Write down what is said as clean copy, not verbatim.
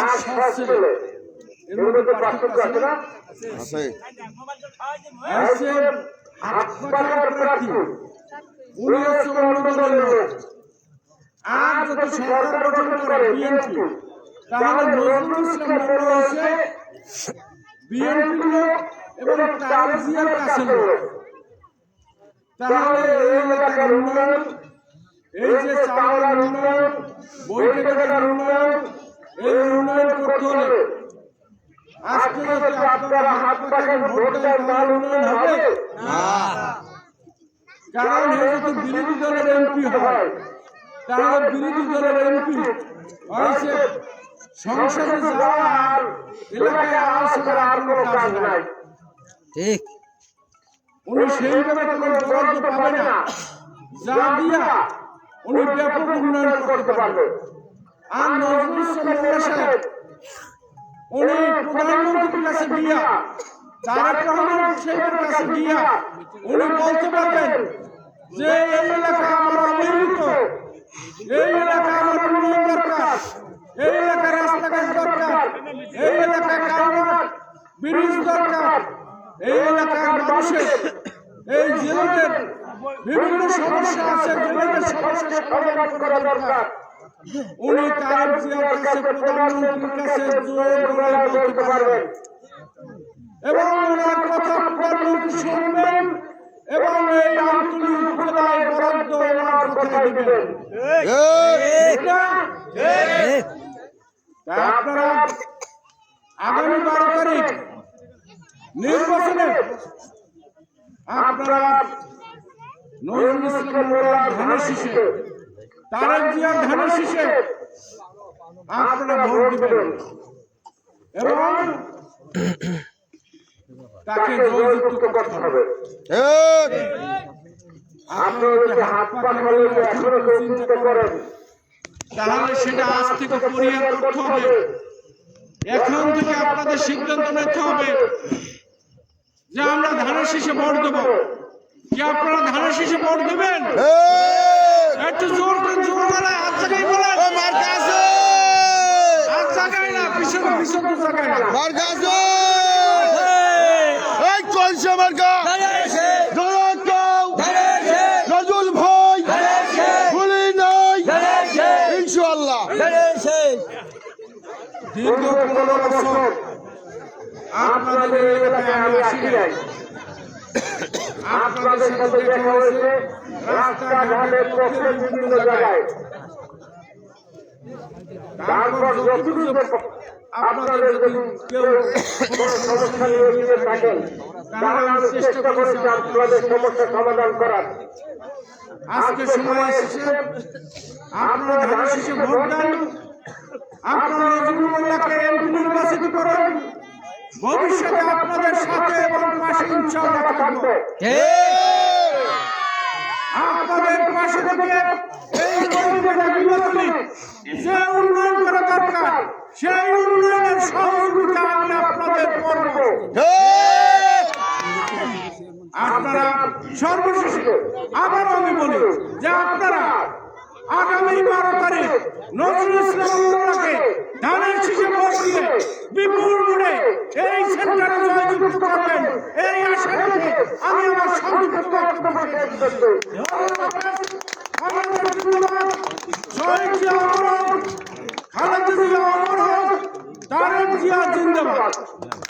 আর সৎ ছেলে এর মধ্যে পার্থক্য আছে না? আছে। হচ্ছে হাত পাখার প্রার্থী উনি হচ্ছে অন্য দলের লোক। আর যদি সরকার গঠন করে বিএনপি, তাহলে নজরুল ইসলাম মন্ডল হচ্ছে বিএনপি লোক এবং তারেক জিয়ার কাছে লোক। তাহলে এই এলাকার উন্নয়ন, এই যে চাওয়ার উন্নয়ন, বৈঠকের উন্নয়ন, এই উন্নয়ন করতে হলে আজকে যদি আপনারা হাত পাখেন ভোট দেন তাহলে উন্নয়ন হবে না। কারণ এই যদি বিরোধী দলের এমপি হয়, তাহলে বিরোধী দলের এমপি হয়েছে সংসদে যাওয়া আর এলাকায় আওয়াজ করা আর কোনো কাজ নাই। ঠিক। উনি সেইভাবে কোনো বরাদ্দ পাবে না যা দিয়া উনি ব্যাপক উন্নয়ন করতে পারবে। আর নজরুল ইসলাম মোল্লা সাহেব উনি প্রধানমন্ত্রীর কাছে গিয়া, তারেক রহমান সাহেবের কাছে গিয়া উনি বলতে পারবেন যে এই এলাকা আমার অবহেলিত, এই এলাকা আমার উন্নয়ন দরকার, এই এলাকার রাস্তাঘাট দরকার, এই এলাকায় কালভার্ট ব্রিজ দরকার, এই এলাকার মানুষের এই জেলেদের বিভিন্ন সমস্যা আছে, জেলেদের সমস্যা সমাধান করা দরকার। উনি তারেক জিয়ার কাছে, প্রধানমন্ত্রীর কাছে জোর গলায় বলতে পারবেন এবং ওনার কথা প্রধানমন্ত্রী শুনবেন এবং এই আঞ্চলিক উপজেলায় বরাদ্দ ওনার কথাই দিবেন। আপনারা আগামী 12 তারিখ নির্বাচনে আপনারা নজরুল ইসলাম মোল্লার ধানের শীষে, তারেক জিয়ার ধানের শীষে আপনারা ভোট দিবেন এবং তাকে জয়যুক্ত করতে হবে। আপনারা যদি হাত পা খালি এখনো চিন্তা করেন, তাহলে সেটা আজ থেকে পরিহার করতে হবে। এখন থেকে আপনাদের সিদ্ধান্ত নিতে হবে যে আমরা ধানের শীষে ভোট দেব। কি আপনারা ধানের শীষে ভোট দেবেন? একটু জোর করে, জোর গলায় হাত জাগাই বলেন। হাত জাগাই না, পিছনে পিছনে জাগাই না। দীর্ঘ 15 বছর আপনাদের এলাকায় আমি আসি নাই, আপনাদের সাথে দেখা হয়েছে রাস্তাঘাটের পথে বিভিন্ন জায়গায়। তারপর যতদূর আপনাদের যদি কেউ কোনো সমস্যা নিয়ে থাকেন, তাহলে আমি চেষ্টা করেছি আপনাদের সমস্যা সমাধান করার। আজকে সময় এসেছে আপনারা ধানের শীষে ভোট দেন, আপনারা নজরুল মোল্লাকে এমপি নির্বাচিত করেন। ভবিষ্যতে আপনাদের সাথে এবং পাশে ইনশাআল্লাহ থাকবো। আপনাদের পাশে থেকে এই নির্বাচনে যে উন্নয়ন করা দরকার, সেই উন্নয়নের সহযোগিতা আমি আপনাদের করব। আপনারা সর্বশেষে আবার আমি বলি যে আপনারা আগামী 12 তারিখ নজরুল ইসলাম মোল্লাকে ধানের শীষে ভোট দিয়ে বিপুল ভোটে এই সেন্টারে জয়যুক্ত করবেন, এই আশা রেখে আমি আমার সংক্ষিপ্ত বক্তব্য শেষ করছি। আমাদের ধন্যবাদ। শহীদ জিয়া অমর হোক, খালেদা জিয়া অমর হোক, তারেক জিয়া জিন্দাবাদ।